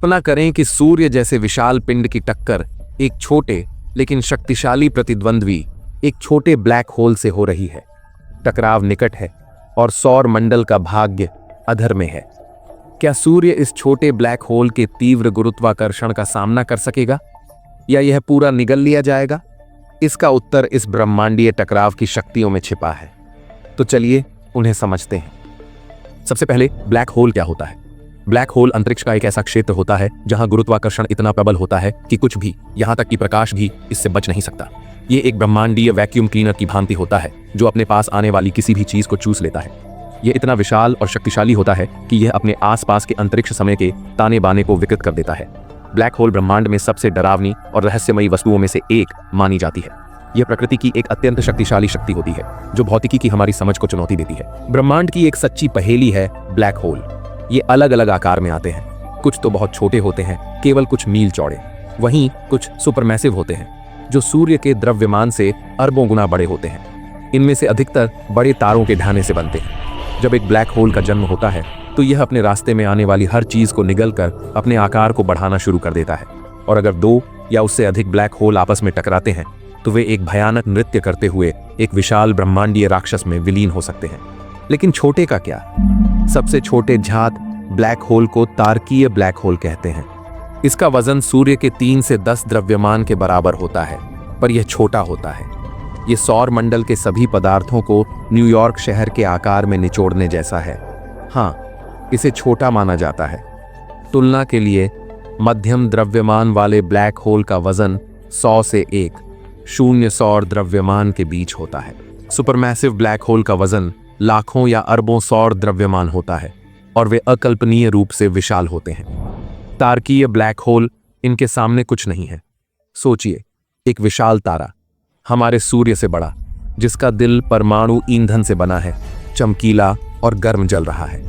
कल्पना करें कि सूर्य जैसे विशाल पिंड की टक्कर एक छोटे लेकिन शक्तिशाली प्रतिद्वंद्वी एक छोटे ब्लैक होल से हो रही है। टकराव निकट है और सौर मंडल का भाग्य अधर में है। क्या सूर्य इस छोटे ब्लैक होल के तीव्र गुरुत्वाकर्षण का सामना कर सकेगा या यह पूरा निगल लिया जाएगा? इसका उत्तर इस ब्रह्मांडीय टकराव की शक्तियों में छिपा है। तो चलिए उन्हें समझते हैं। सबसे पहले ब्लैक होल क्या होता है? ब्लैक होल अंतरिक्ष का एक ऐसा क्षेत्र होता है जहां गुरुत्वाकर्षण इतना प्रबल होता है कि कुछ भी, यहां तक कि प्रकाश भी, इससे बच नहीं सकता। ये एक ब्रह्मांडीय वैक्यूम क्लीनर की भांति होता है जो अपने पास आने वाली किसी भी चीज को चूस लेता है। यह इतना विशाल और शक्तिशाली होता है कि यह अपने आसपास के अंतरिक्ष समय के ताने बाने को विकृत कर देता है। ब्लैक होल ब्रह्मांड में सबसे डरावनी और रहस्यमयी वस्तुओं में से एक मानी जाती है। यह प्रकृति की एक अत्यंत शक्तिशाली शक्ति होती है जो भौतिकी की हमारी समझ को चुनौती देती है। ब्रह्मांड की एक सच्ची पहेली है ब्लैक होल। ये अलग अलग आकार में आते हैं। कुछ तो बहुत छोटे होते हैं, केवल कुछ मील चौड़े। वहीं कुछ सुपरमैसिव होते हैं जो सूर्य के द्रव्यमान से अरबों गुना बड़े होते हैं। इनमें से अधिकतर बड़े तारों के ढाने से बनते हैं। जब एक ब्लैक होल का जन्म होता है तो यह अपने रास्ते में आने वाली हर चीज को निगलकर अपने आकार को बढ़ाना शुरू कर देता है। और अगर दो या उससे अधिक ब्लैक होल आपस में टकराते हैं तो वे एक भयानक नृत्य करते हुए एक विशाल ब्रह्मांडीय राक्षस में विलीन हो सकते हैं। लेकिन छोटे का क्या? सबसे छोटे झात ब्लैक होल को तारकीय ब्लैक होल कहते हैं। इसका वजन सूर्य के 3 से 10 द्रव्यमान के बराबर होता है, पर यह छोटा होता है। यह सौर मंडल के सभी पदार्थों को न्यूयॉर्क शहर के आकार में निचोड़ने जैसा है। हाँ, इसे छोटा माना जाता है। तुलना के लिए मध्यम द्रव्यमान वाले ब्लैक होल का वजन 100 से 1 सौर द्रव्यमान के बीच होता है। सुपरमैसिव ब्लैक होल का वजन लाखों या अरबों सौर द्रव्यमान होता है और वे अकल्पनीय रूप से विशाल होते हैं। तारकीय ब्लैक होल इनके सामने कुछ नहीं है। सोचिए, एक विशाल तारा हमारे सूर्य से बड़ा, जिसका दिल परमाणु ईंधन से बना है, चमकीला और गर्म जल रहा है।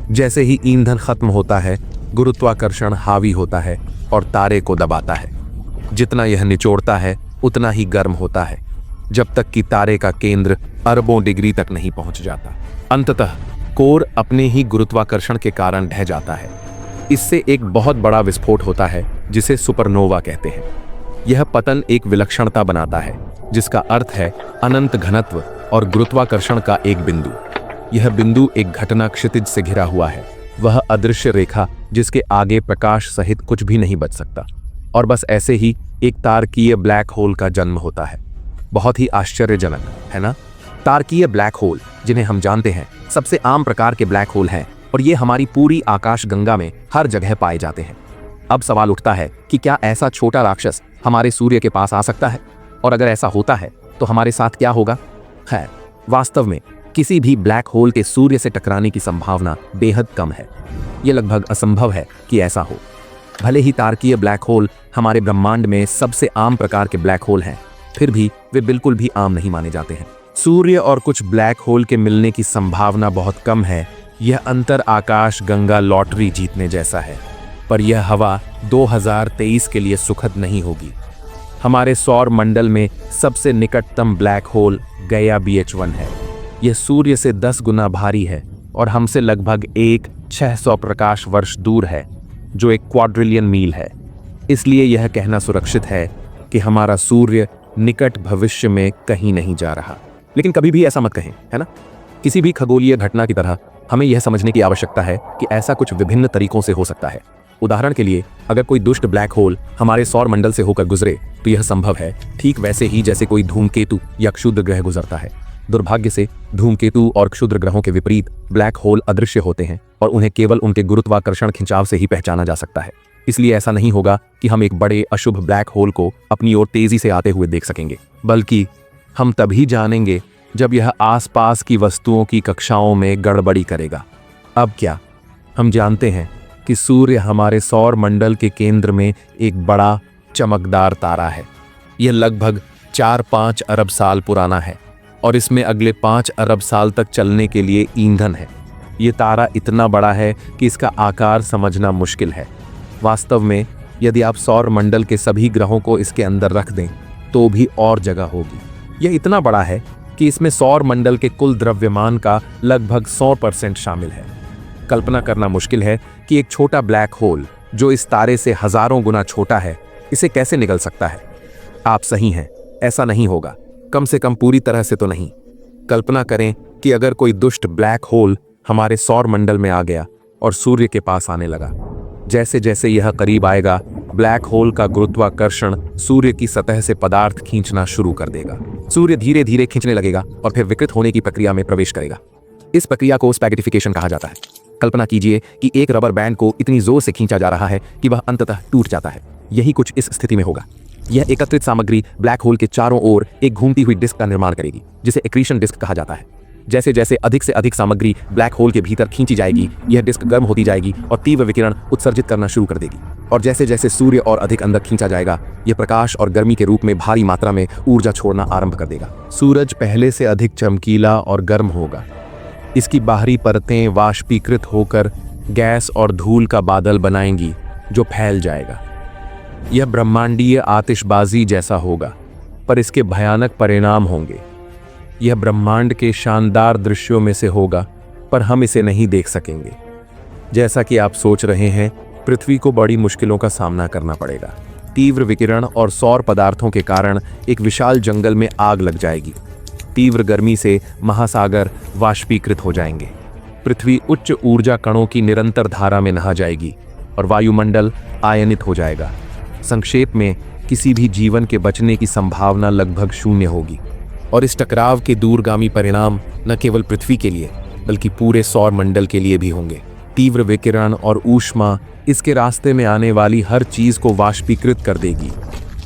जैसे ही ईंधन खत्म होता है, गुरुत्वाकर्षण हावी होता है और तारे को दबाता है। जितना यह निचोड़ता है उतना ही गर्म होता है, जब तक कि तारे का केंद्र अरबों डिग्री तक नहीं पहुंच जाता। अंततः कोर अपने ही गुरुत्वाकर्षण के कारण ढह जाता है। इससे एक बहुत बड़ा विस्फोट होता है जिसे सुपरनोवा कहते हैं। यह पतन एक विलक्षणता बनाता है जिसका अर्थ है अनंत घनत्व और गुरुत्वाकर्षण का एक बिंदु। यह बिंदु एक घटना क्षितिज से घिरा हुआ है, वह अदृश्य रेखा जिसके आगे प्रकाश सहित कुछ भी नहीं बच सकता। और बस ऐसे ही एक तारकीय ब्लैक होल का जन्म होता है। बहुत ही आश्चर्यजनक है ना? तारकीय ब्लैक होल, जिन्हें हम जानते हैं, सबसे आम प्रकार के ब्लैक होल हैं और ये हमारी पूरी आकाश गंगा में हर जगह पाए जाते हैं। अब सवाल उठता है कि क्या ऐसा छोटा राक्षस हमारे सूर्य के पास आ सकता है? और अगर ऐसा होता है तो हमारे साथ क्या होगा? खैर, वास्तव में किसी भी ब्लैक होल के सूर्य से टकराने की संभावना बेहद कम है। यह लगभग असंभव है कि ऐसा हो। भले ही तारकीय ब्लैक होल हमारे ब्रह्मांड में सबसे आम प्रकार के ब्लैक होल हैं, फिर भी वे बिल्कुल भी आम नहीं माने जाते हैं। सूर्य और कुछ ब्लैक होल के मिलने की संभावना बहुत कम है। यह अंतर आकाश गंगा लॉटरी जीतने जैसा है, पर यह हवा 2023 के लिए सुखद नहीं होगी। हमारे सौर मंडल में सबसे निकटतम ब्लैक होल गया BH1 है। यह सूर्य से 10 गुना भारी है और हमसे लगभग 600 प्रकाश वर्ष दूर है, जो एक क्वाड्रिलियन मील है। इसलिए यह कहना सुरक्षित है कि हमारा सूर्य निकट भविष्य में कहीं नहीं जा रहा। लेकिन कभी भी ऐसा मत कहें, है ना? किसी भी खगोलीय घटना की तरह हमें यह समझने की आवश्यकता है कि ऐसा कुछ विभिन्न तरीकों से हो सकता है। उदाहरण के लिए, अगर कोई दुष्ट ब्लैक होल हमारे सौर मंडल से होकर गुजरे तो यह संभव है, ठीक वैसे ही जैसे कोई धूमकेतु या क्षुद्र ग्रह गुजरता है। दुर्भाग्य से धूमकेतु और क्षुद्र ग्रहों के विपरीत ब्लैक होल अदृश्य होते हैं और उन्हें केवल उनके गुरुत्वाकर्षण खिंचाव से ही पहचाना जा सकता है। इसलिए ऐसा नहीं होगा कि हम एक बड़े अशुभ ब्लैक होल को अपनी ओर तेजी से आते हुए देख सकेंगे, बल्कि हम तभी जानेंगे जब यह आसपास की वस्तुओं की कक्षाओं में गड़बड़ी करेगा। अब क्या हम जानते हैं कि सूर्य हमारे सौर मंडल के केंद्र में एक बड़ा चमकदार तारा है। यह लगभग 4-5 अरब साल पुराना है और इसमें अगले 5 अरब साल तक चलने के लिए ईंधन है। यह तारा इतना बड़ा है कि इसका आकार समझना मुश्किल है। वास्तव में यदि आप सौर मंडल के सभी ग्रहों को इसके अंदर रख दें तो भी और जगह होगी। यह इतना बड़ा है कि इसमें सौर मंडल के कुल द्रव्यमान का लगभग 100% शामिल है। कल्पना करना मुश्किल है कि एक छोटा ब्लैक होल जो इस तारे से हजारों गुना छोटा है, इसे कैसे निगल सकता है? आप सही हैं, ऐसा नहीं होगा, कम से कम पूरी तरह से तो नहीं। कल्पना करें कि अगर कोई दुष्ट ब्लैक होल हमारे सौर मंडल में आ गया और सूर्य के पास आने लगा। जैसे जैसे यह करीब आएगा, ब्लैक होल का गुरुत्वाकर्षण सूर्य की सतह से पदार्थ खींचना शुरू कर देगा। सूर्य धीरे धीरे खींचने लगेगा और फिर विकृत होने की प्रक्रिया में प्रवेश करेगा। इस प्रक्रिया को स्पैगेटिफिकेशन कहा जाता है। कल्पना कीजिए कि एक रबर बैंड को इतनी जोर से खींचा जा रहा है कि वह अंततः टूट जाता है। यही कुछ इस स्थिति में होगा। यह एकत्रित सामग्री ब्लैक होल के चारों ओर एक घूमती हुई डिस्क का निर्माण करेगी, जिसे एक्रीशन डिस्क कहा जाता है। जैसे जैसे अधिक से अधिक सामग्री ब्लैक होल के भीतर खींची जाएगी, यह डिस्क गर्म होती जाएगी और तीव्र विकिरण उत्सर्जित करना शुरू कर देगी। और जैसे जैसे सूर्य और अधिक अंदर खींचा जाएगा, यह प्रकाश और गर्मी के रूप में भारी मात्रा में ऊर्जा छोड़ना आरंभ कर देगा। सूरज पहले से अधिक चमकीला और गर्म होगा। इसकी बाहरी परतें वाष्पीकृत होकर गैस और धूल का बादल बनाएंगी, जो फैल जाएगा। यह ब्रह्मांडीय आतिशबाजी जैसा होगा, पर इसके भयानक परिणाम होंगे। यह ब्रह्मांड के शानदार दृश्यों में से होगा, पर हम इसे नहीं देख सकेंगे। जैसा कि आप सोच रहे हैं, पृथ्वी को बड़ी मुश्किलों का सामना करना पड़ेगा। तीव्र विकिरण और सौर पदार्थों के कारण एक विशाल जंगल में आग लग जाएगी। तीव्र गर्मी से महासागर वाष्पीकृत हो जाएंगे। पृथ्वी उच्च ऊर्जा कणों की निरंतर धारा में नहा जाएगी और वायुमंडल आयनित हो जाएगा। संक्षेप में, किसी भी जीवन के बचने की संभावना लगभग शून्य होगी। और इस टकराव के दूरगामी परिणाम न केवल पृथ्वी के लिए बल्कि पूरे सौर मंडल के लिए भी होंगे। तीव्र विकिरण और ऊष्मा इसके रास्ते में आने वाली हर चीज को वाष्पीकृत कर देगी।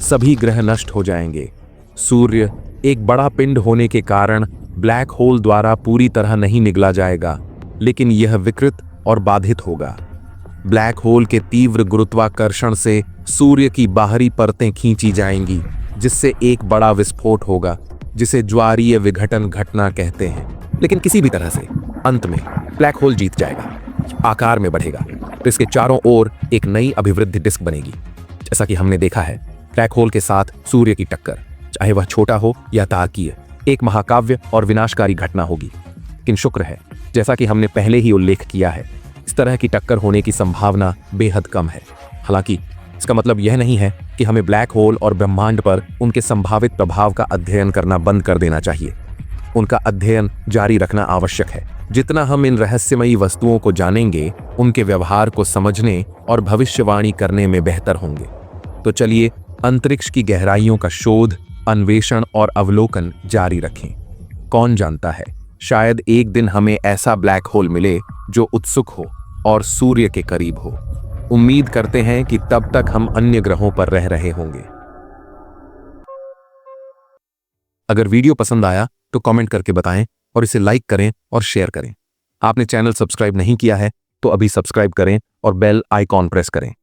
सभी ग्रह नष्ट हो जाएंगे। सूर्य एक बड़ा पिंड होने के कारण ब्लैक होल द्वारा पूरी तरह नहीं निगला जाएगा, लेकिन यह विकृत और बाधित होगा। ब्लैक होल के तीव्र गुरुत्वाकर्षण से सूर्य की बाहरी परतें खींची जाएंगी, जिससे एक बड़ा विस्फोट होगा, जिसे ज्वारीय विघटन घटना कहते हैं। लेकिन किसी भी तरह से अंत में ब्लैक होल जीत जाएगा, आकार में बढ़ेगा, तो इसके चारों ओर एक नई अभिवृद्धि डिस्क बनेगी। जैसा कि हमने देखा है, ब्लैक होल के साथ सूर्य की टक्कर, चाहे वह छोटा हो या तारकीय, एक महाकाव्य और विनाशकारी घटना होगी। लेकिन शुक्र है, जैसा कि हमने पहले ही उल्लेख किया है, इस तरह की टक्कर होने की संभावना बेहद कम है। हालांकि इसका मतलब यह नहीं है कि हमें ब्लैक होल और ब्रह्मांड पर उनके संभावित प्रभाव का अध्ययन करना बंद कर देना चाहिए। उनका अध्ययन जारी रखना आवश्यक है। जितना हम इन रहस्यमयी वस्तुओं को जानेंगे, उनके व्यवहार को समझने और भविष्यवाणी करने में बेहतर होंगे। तो चलिए अंतरिक्ष की गहराइयों का शोध, अन्वेषण और अवलोकन जारी रखें। कौन जानता है, शायद एक दिन हमें ऐसा ब्लैक होल मिले जो उत्सुक हो और सूर्य के करीब हो। उम्मीद करते हैं कि तब तक हम अन्य ग्रहों पर रह रहे होंगे। अगर वीडियो पसंद आया तो कमेंट करके बताएं और इसे लाइक करें और शेयर करें। आपने चैनल सब्सक्राइब नहीं किया है तो अभी सब्सक्राइब करें और बेल आइकॉन प्रेस करें।